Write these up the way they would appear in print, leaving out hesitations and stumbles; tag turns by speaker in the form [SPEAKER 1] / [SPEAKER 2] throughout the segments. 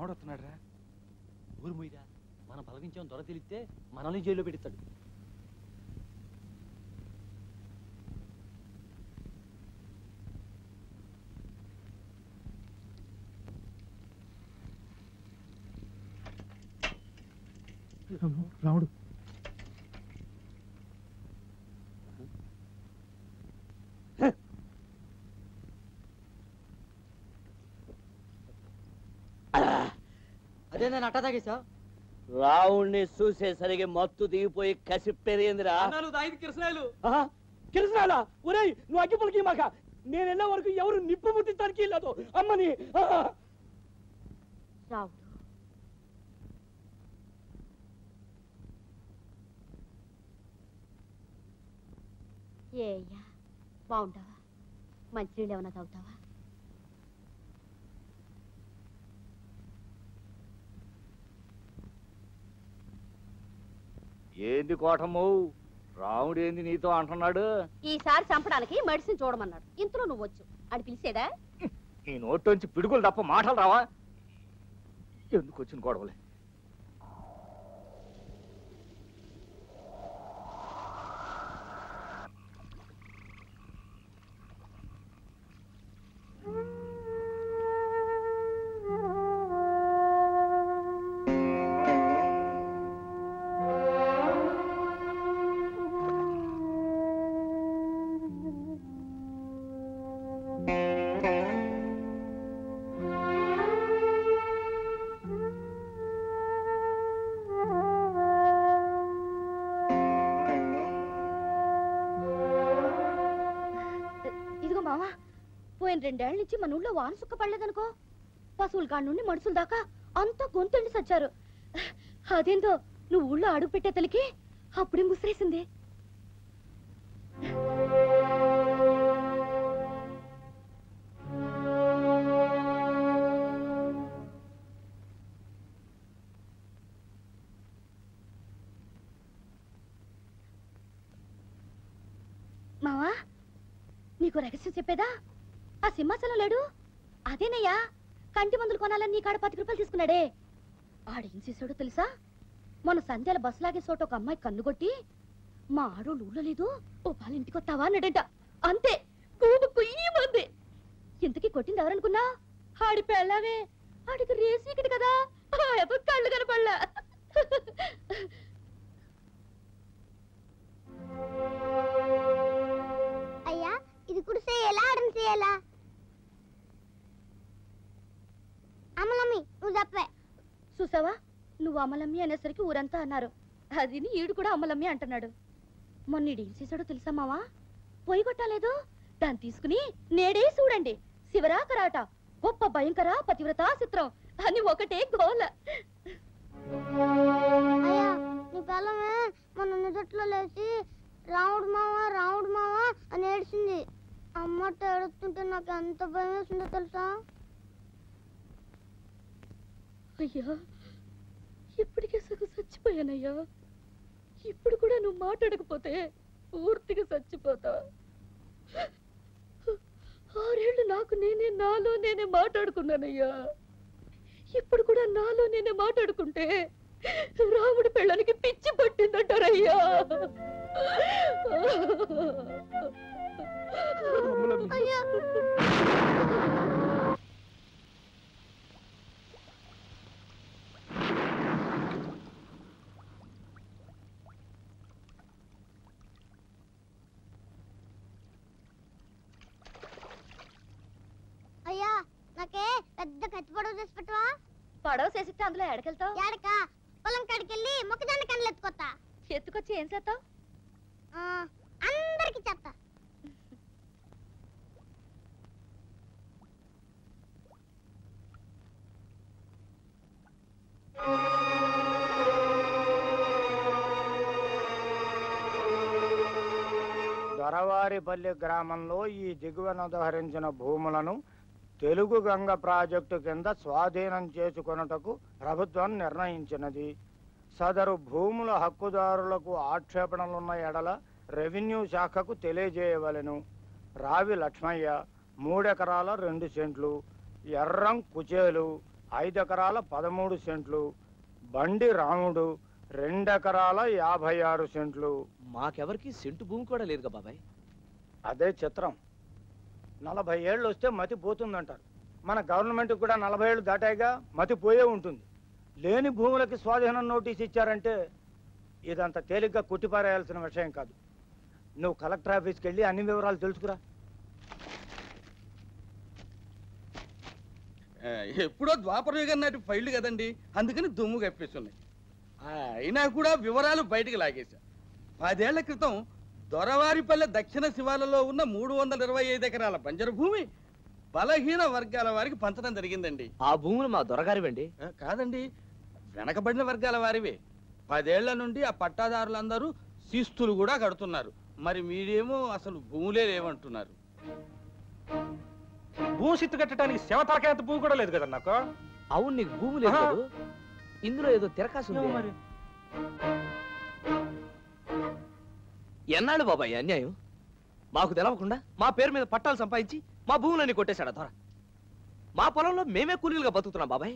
[SPEAKER 1] ఎవడొస్తున్నాడు రా?
[SPEAKER 2] ఊరు ముయ్యరా, మనం పలవించాం దొర తెలిస్తే మనల్ని జైల్లో పెడతాడు.
[SPEAKER 3] రాముడు
[SPEAKER 2] అదే నేను అట్ట తాగేసా.
[SPEAKER 4] రావుణ్ణి చూసేసరికి మత్తు దిగిపోయి కసి పెరిగిందిరా.
[SPEAKER 3] కిరసనాలా? ఒరేయ్, నువ్వు అగ్గి పొలికి మాక. నేను వెళ్ళే వరకు ఎవరు నిప్పు ముట్టించడానికి వెళ్ళదు అమ్మని.
[SPEAKER 5] రావుడు, ఏయ్యా బాగుంటావా? మంచినీళ్ళు ఏమన్నా తాగుతావా?
[SPEAKER 4] ఏంది కోటము, రాముడు ఏంది నీతో అంటున్నాడు?
[SPEAKER 5] ఈసారి చంపడానికి మెడిసిన్ చూడమన్నాడు. ఇంతలో నువ్వు వచ్చు అని పిలిచేదా?
[SPEAKER 4] నీ నోట్లోంచి పిడుగులు తప్ప మాటలు రావా? ఎందుకు వచ్చిన గొడవలే?
[SPEAKER 5] పోయిన 2 ఏళ్ల నుంచి మన ఊళ్ళో వాన సుక్క పడలేదనుకో. పశువుల కాడ నుండి మనుషుల దాకా అంతా గొంతెండి సచ్చారు. అదేందో నువ్వు ఊళ్ళో అడుగు పెట్టే తలికి అప్పుడే ముసిరేసింది. మావా, నీకు రహస్యం చెప్పేదా? ఆ సింహాచలం లేడు, అదేనయ్యా కంటి మందులు కొనాలని నీ కాడ 10 రూపాయలు తీసుకున్నాడే. ఆడేం చేశాడో తెలుసా? మన సంధ్యాల బస్సు లాగే చోట ఒక అమ్మాయి కన్నుగొట్టి, మా ఆడోళ్ళు ఊళ్ళో లేదు, ఓ పాలు ఇంటికి వస్తావా అన్నాడంట. అంతే, కూపు కుయ్యమంది. ఇంతకీ కొట్టింది ఎవరనుకున్నా? ఆడి పెళ్ళావే. ఆడికి రేసీకిటి కదా, ఎప్పుడు కళ్ళు కనపడలా.
[SPEAKER 6] అయ్యా, ఇది కుడిసే ఎలా ఆడని చేయాలా? అమలమ్మి, నువ్వు చెప్పే.
[SPEAKER 5] చూసావా, నువ్వు అమలమ్మి అనేసరికి ఊరంతా అన్నారు. అది ఈడు కూడా అమలమ్మి అంటున్నాడు. మొన్న ఏం చేశాడో తెలుసా మావా? పొయ్యి కొట్టాలేదు, దాన్ని తీసుకుని నేడే చూడండి శివరాకరాట, గొప్ప భయంకర పతివ్రత చిత్రం అని ఒకటే గోల.
[SPEAKER 6] అయ్యా, నీ పిల్లమే మొన్న నిజట్లో లేచి రాముడు మావా అని ఏడ్చింది. అమ్మట ఏడుస్తుంటే నాకు ఎంత భయం వేసిందో తెలుసా?
[SPEAKER 5] అయ్యా, ఇప్పటికే సగం చచ్చిపోయానయ్యా. ఇప్పుడు కూడా నువ్వు మాట్లాడకపోతే పూర్తిగా చచ్చిపోతా. 6 ఏళ్ళు నాకు నాలో నేనే మాట్లాడుకున్నానయ్యా. ఇప్పుడు కూడా నాలో నేనే మాట్లాడుకుంటే రాముడి పెళ్ళానికి పిచ్చి పట్టిందంటారయ్యా.
[SPEAKER 6] అయ్యా, నాకే పెద్ద కత్తి పడవ చేసి పెట్టవా?
[SPEAKER 5] పడవ చేసిస్తే అందులో ఎడకెళ్తావు?
[SPEAKER 6] ఎడక పొలం కాడికి వెళ్ళి మొక్కజొన్న కన్నులు ఎత్తుకొత్తా.
[SPEAKER 5] ఎత్తుకొచ్చి ఏం చేస్తావు?
[SPEAKER 6] అందరికి చెప్తా.
[SPEAKER 7] దొరవారిపల్లి గ్రామంలో ఈ దిగువన దహరించిన భూములను తెలుగు గంగ ప్రాజెక్టు కింద స్వాధీనం చేసుకొనుటకు ప్రభుత్వం నిర్ణయించినది. సదరు భూముల హక్కుదారులకు ఆక్షేపణలున్న ఎడల రెవెన్యూ శాఖకు తెలియజేయవలెను. రావి లక్ష్మయ్య, 3 ఎకరాల 2 సెంట్లు, ఎర్రం కుచేలు, 5 ఎకరాల 13 సెంట్లు, బండి రాముడు 2 ఎకరాల 56 సెంట్లు.
[SPEAKER 1] మాకెవరికి సెంటు భూమి కూడా లేదుగా బాబాయ్.
[SPEAKER 7] అదే చిత్రం. 40 ఏళ్ళు వస్తే మతి పోతుందంటారు. మన గవర్నమెంట్ కూడా 40 ఏళ్ళు దాటాయిగా మతి పోయే ఉంటుంది. లేని భూములకి స్వాధీనం నోటీస్ ఇచ్చారంటే ఇదంత తేలిగ్గా కొట్టిపారేయాల్సిన విషయం కాదు. నువ్వు కలెక్టర్ ఆఫీస్కి వెళ్ళి అన్ని వివరాలు తెలుసుకురా.
[SPEAKER 8] ఎప్పుడో ద్వాపర యుగం నాటి ఫైళ్లు కదండి, అందుకని దుమ్ము కప్పేస్తున్నాయి. అయినా కూడా వివరాలు బయటికి లాగేశా. 10 ఏళ్ల క్రితం దొరవారిపల్లె దక్షిణ శివాలలో ఉన్న 325 ఎకరాల బంజరు భూమి బలహీన వర్గాల వారికి పంచడం జరిగిందండి.
[SPEAKER 1] ఆ భూములు మా దొరగారివండి.
[SPEAKER 8] కాదండి, వెనకబడిన వర్గాల వారివే. 10 ఏళ్ల నుండి ఆ పట్టాదారులందరూ శిస్తులు కూడా కడుతున్నారు. మరి మీరేమో అసలు భూములే లేవంటున్నారు.
[SPEAKER 4] భూమి సిత్తు కట్టడానికి శవతలకాయంత భూమి కూడా లేదు కదా నాకు.
[SPEAKER 1] అవును, నీకు భూమి లేదు కదూ. ఇందులో ఏదో తిరకాసు ఉంది మరి. ఎన్నాళ్ళు బాబాయ్ అన్యాయం? మాకు తెలవకుండా మా పేరు మీద పట్టాలు సంపాదించి మా భూములన్నీ కొట్టేశాడు దొర. మా పొలంలో మేమే కూలీలుగా బతుకుతున్నాం బాబాయ్.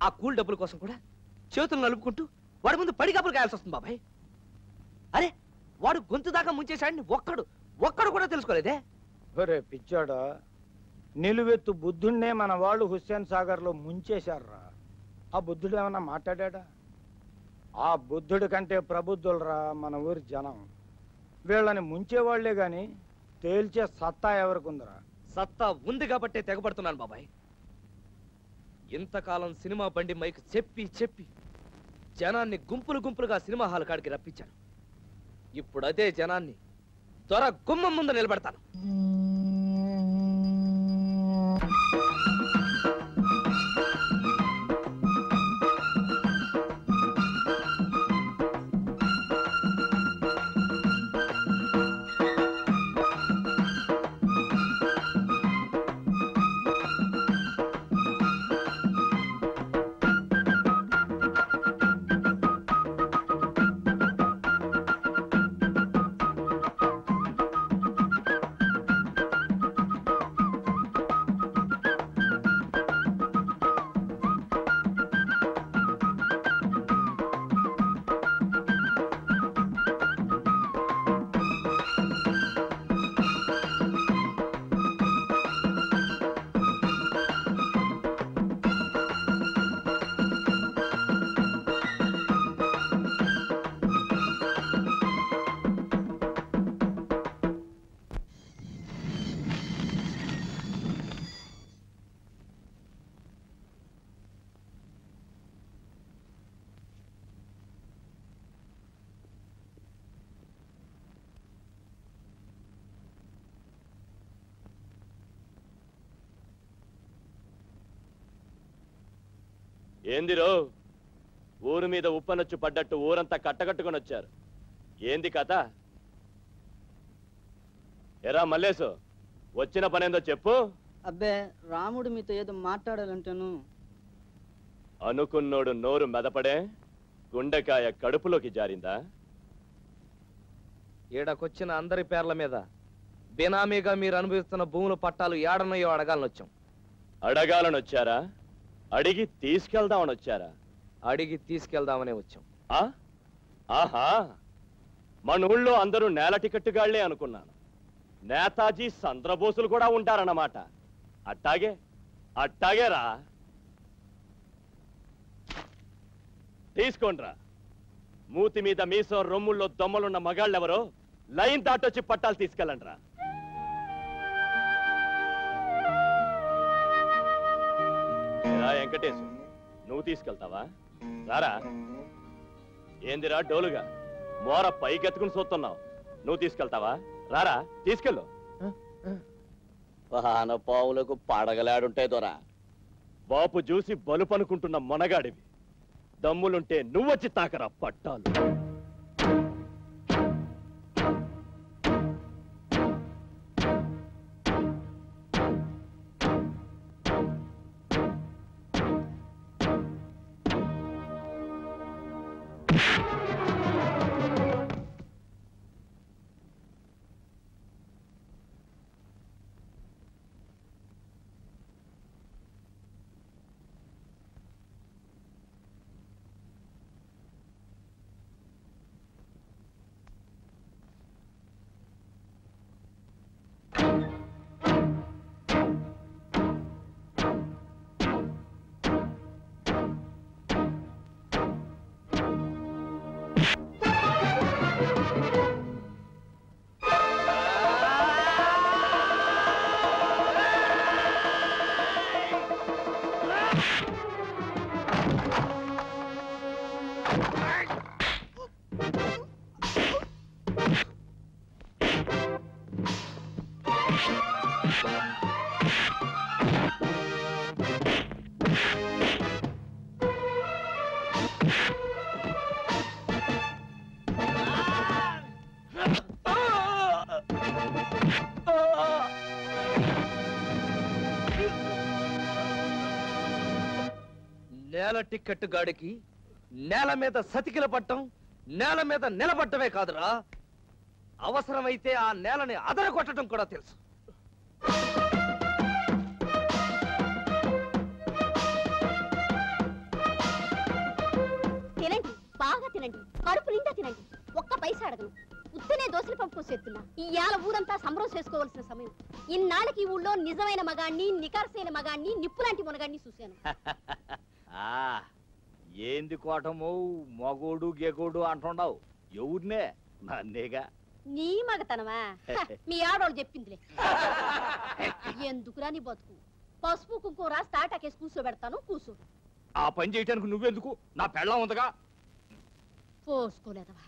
[SPEAKER 1] ఆ కూలి డబ్బుల కోసం కూడా చేతులు నలుపుకుంటూ వాడి ముందు పడిగాపులు కాయాల్సి వస్తుంది బాబాయ్. అరే, వాడు గొంతు దాకా ముంచేశాడని ఒక్కడు కూడా తెలుసుకోలేదే.
[SPEAKER 7] ఒరే పిచ్చాడా, నిలువెత్తు బుద్ధుణ్ణే మన వాళ్ళు హుస్సేన్ సాగర్లో ముంచేశారా. ఆ బుద్ధుడు ఏమన్నా మాట్లాడా? ఆ బుద్ధుడి కంటే ప్రబుద్ధులరా మన ఊరి జనం. వీళ్ళని ముంచేవాళ్లే గాని తేల్చే సత్తా ఎవరికుందరా?
[SPEAKER 1] సత్తా ఉంది కాబట్టే తెగబడుతున్నాను బాబాయ్. ఇంతకాలం సినిమా బండి మైక్ చెప్పి జనాన్ని గుంపులుగా సినిమా హాల్ కాడికి రప్పించాను. ఇప్పుడు అదే జనాన్ని త్వర గుమ్మం ముందు నిలబెడతాను.
[SPEAKER 9] ఏందిరో ఊరు మీద ఉప్పనొచ్చు పడ్డట్టు ఊరంతా కట్టగట్టుకొని వచ్చారు. ఏంది కథ? ఎరా మల్లేసు, వచ్చిన పనేందో చెప్పు.
[SPEAKER 10] అబ్బే, రాముడు మీతో ఏదో మాట్లాడాలంటాను.
[SPEAKER 9] అనుకున్నోడు నోరు మెదపడే, గుండెకాయ కడుపులోకి జారిందా?
[SPEAKER 1] ఈడకొచ్చిన అందరి పేర్ల మీద బినామీగా మీరు అనుభవిస్తున్న భూముల పట్టాలు ఏడనయ్యో అడగాలనొచ్చాం.
[SPEAKER 9] అడగాలనొచ్చారా? అడిగి తీసుకెళ్దామని వచ్చారా?
[SPEAKER 1] అడిగి తీసుకెళ్దామనే వచ్చాం.
[SPEAKER 9] ఆహా, మన ఊళ్ళో అందరూ నేల టికెట్టుగాళ్లే అనుకున్నాను. నేతాజీ చంద్రబోసులు కూడా ఉంటారన్నమాట. అట్టాగేరా. తీసుకోండ్రా. మూతి మీద మీసం రొమ్ముల్లో దొమ్మలున్న మగాళ్ళెవరో లైన్ దాటొచ్చి పట్టాలు తీసుకెళ్ళండ్రా. వెంకటేశు, నువ్వు తీసుకెళ్తావా? రారా. ఏందిరా డోలుగా మోర పైకెత్తుకుని చూస్తున్నావు? నువ్వు తీసుకెళ్తావా? రారా, తీసుకెళ్ళు.
[SPEAKER 11] పావులకు పడగలాడుంటాయి దొరా.
[SPEAKER 9] బాపు చూసి బలుపనుకుంటున్న మొనగాడివి. దమ్ములుంటే నువ్వొచ్చి తాకరా పట్టాలు.
[SPEAKER 1] నేల టిక్కెట్ గాడికి నేల మీద సతికిల పట్టం, నేల మీద నిలబడ్డమే కాదురా, అవసరమైతే ఆ నేలని అదరగొట్టడం కూడా తెలుసు.
[SPEAKER 5] తినండి, బాగా తినండి, కడుపు నిండా తినండి. ఒక్క పైసా అడగను. ఉత్తనే దోశలు పంపు పోసేస్తున్నా. ఇవాళ ఊరంతా సంబరం చేసుకోవాల్సిన సమయం. ఇన్నాళ్ళకి ఈ ఊళ్ళో నిజమైన మగాణ్ణి, నికార్సైన మగాణ్ణి, నిప్పులాంటి మునగాన్ని చూశాను.
[SPEAKER 4] ఏంది కోటము మగోడు గెగోడు అంటున్నావు? ఎవరినే? నన్నేగా.
[SPEAKER 5] నీ మగతనమా? మీ ఆడోళ్ళు చెప్పిందిలే. ఎందుకురా నీ బతుకు? పసుపు కుంకుమ రాసి తాటాకేసి కూర్చోబెడతాను, కూర్చో.
[SPEAKER 4] ఆ పని చేయటానికి నువ్వెందుకు? నా పెళ్ళం ఉందగా.
[SPEAKER 5] పోసుకోలేదవా?